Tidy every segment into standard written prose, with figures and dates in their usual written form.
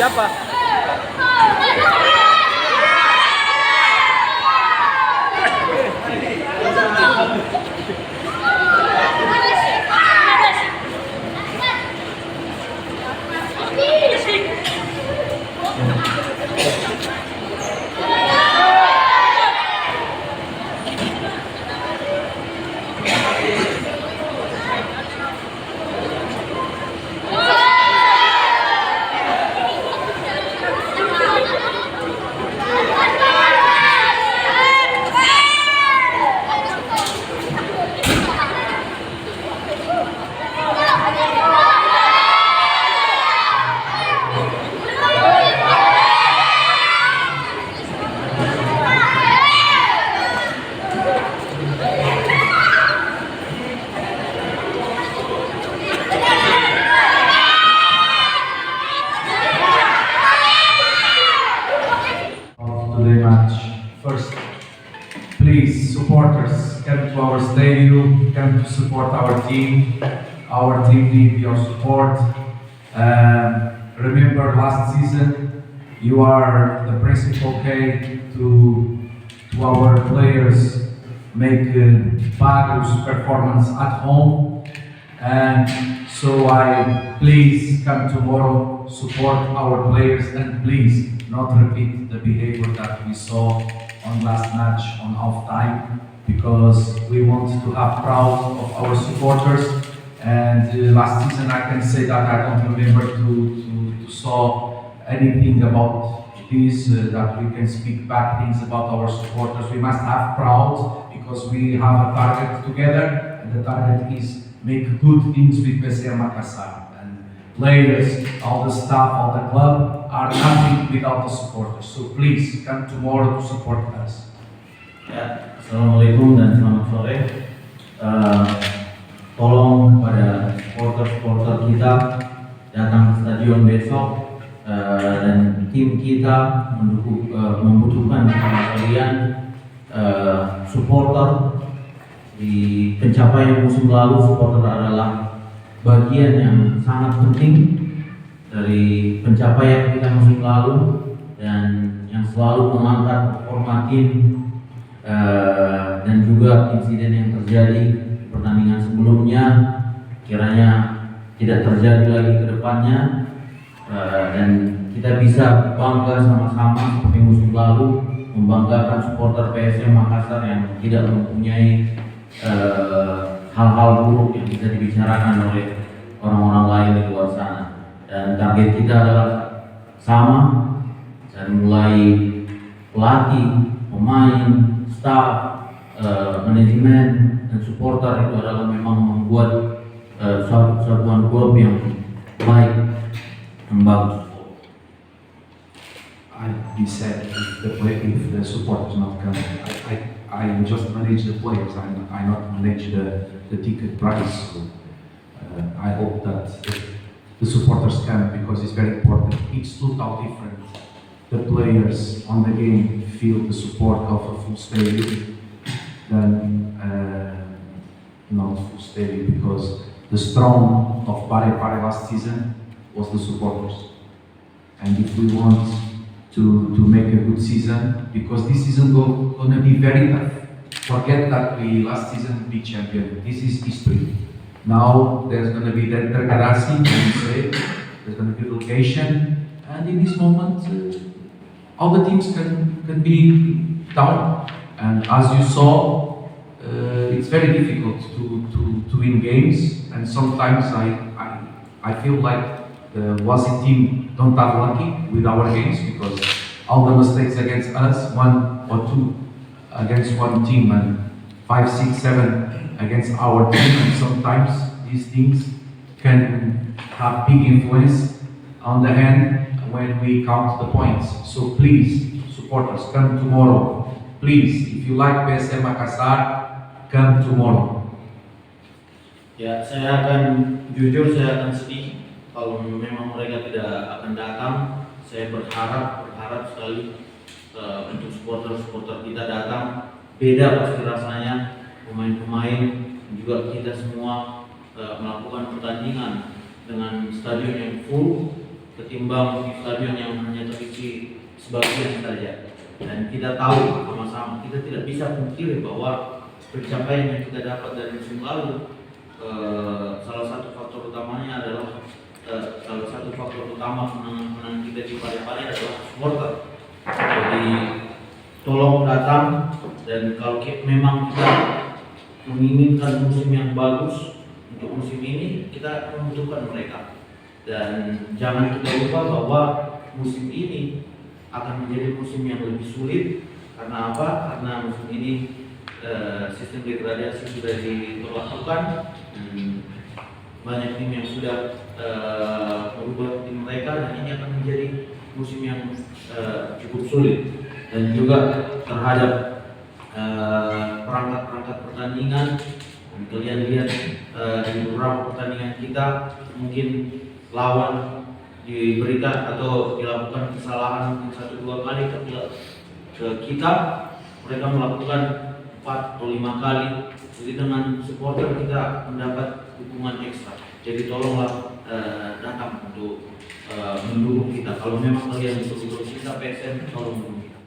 Siapa? Today match. First, please, supporters, come to our stadium, come to support our team. Our team needs your support. Remember last season, you are the principal key to our players make Pagos performance at home. And so I please come tomorrow, support our players, and please not repeat the behavior that we saw on last match on half time, because we want to have proud of our supporters. And last season I can say that I don't remember to saw anything about this, that we can speak bad things about our supporters. We must have proud because we have a target together, and the target is make good things with PSM Makassar. And players, all the staff, all the club are nothing without the supporters. So please come tomorrow to support us. Ya, Assalamualaikum dan selamat sore. Tolong kepada supporter-supporter kita datang ke stadion besok, dan tim kita membutuhkan kalian, supporter. Di pencapaian musim lalu, supporter adalah bagian yang sangat penting dari pencapaian kita musim lalu, dan yang selalu mengangkat performa tim, dan juga insiden yang terjadi di pertandingan sebelumnya kiranya tidak terjadi lagi ke depannya, dan kita bisa bangga sama-sama seperti musim lalu, membanggakan supporter PSM Makassar yang tidak mempunyai hal-hal buruk yang bisa dibicarakan oleh orang-orang lain di luar sana. Dan target kita adalah sama, dan mulai pelatih, pemain, staff, manajemen, dan supporter itu adalah memang membuat suatu satuan grup yang baik, yang bagus. Be said if the supporters not coming. I just manage the players. I not manage the ticket price. So, I hope that the supporters come because it's very important. It's totally different. The players on the game feel the support of a full stadium than not full stadium, because the strong of Pare last season was the supporters. And if we want to make a good season, because this season gonna be very tough. Forget that we last season be champion. This is history. Now there's gonna be the Terkadasi, there's gonna be location, and in this moment, all the teams can be down. And as you saw, it's very difficult to win games, and sometimes I feel like the Wasi team don't have lucky with our games, because all the mistakes against us, 1 or 2 against one team, and 5, 6, 7 against our team, and sometimes these things can have big influence on the hand when we count the points. So please, supporters, come tomorrow. Please, if you like PSM Makassar, come tomorrow. Ya, saya akan jujur, saya akan sedih kalau memang mereka tidak akan datang. Saya berharap sekali untuk supporter kita datang. Beda pasti rasanya, pemain-pemain juga kita semua melakukan pertandingan dengan stadion yang full, ketimbang di stadion yang hanya terisi sebagian saja. Dan kita tahu sama-sama, kita tidak bisa pungkiri bahwa pencapaian yang kita dapat dari musim lalu, salah satu faktor utamanya adalah salah satu faktor utama kemenangan kita di Parepare adalah supporter. Jadi tolong datang, dan kalau memang kita menginginkan musim yang bagus untuk musim ini, kita membutuhkan mereka. Dan jangan kita lupa bahwa musim ini akan menjadi musim yang lebih sulit. Karena apa? Karena musim ini sistem degradasi sudah diberlakukan. Banyak tim yang sudah merubah tim mereka, dan ini akan menjadi musim yang cukup sulit. Dan juga terhadap perangkat-perangkat pertandingan, kalian lihat di beberapa pertandingan kita mungkin lawan diberikan atau dilakukan kesalahan 1-2 kali, tapi ke kita mereka melakukan 4 atau 5 kali. Jadi dengan supporter kita mendapat dukungan ekstra. Jadi tolonglah datang untuk mendukung kita. Kalau memang kalian betul-betul cinta PSM, tolong dukung kita.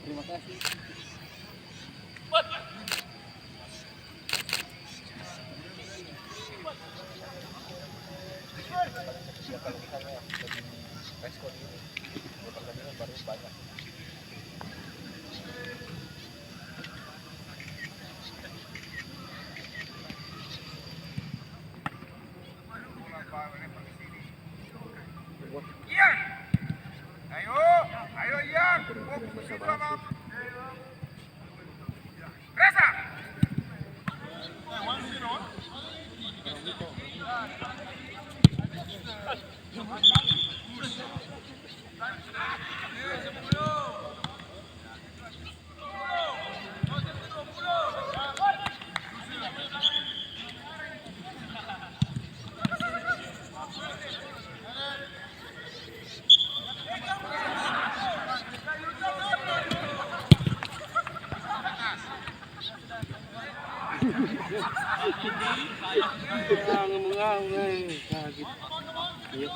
Terima kasih. Kalau misalnya respon ini pertandingan baru banyak. Ian, ayo Ian, fokus itu sama Reza. Mengang, kaget. Iya.